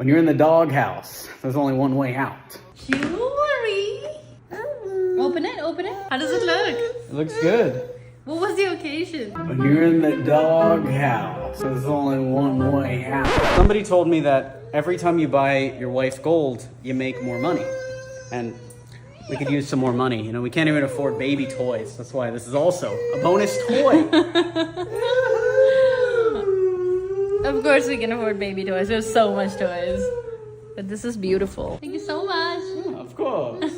When you're in the doghouse, there's only one way out. Jewelry. Open it, open it. How does it look? It looks good. What was the occasion? When you're in the doghouse, there's only one way out. Somebody told me that every time you buy your wife gold, you make more money. And we could use some more money. You know, we can't even afford baby toys. That's why this is also a bonus toy. Of course we can afford baby toys. There's so much toys. But this is beautiful. Thank you so much. Of course.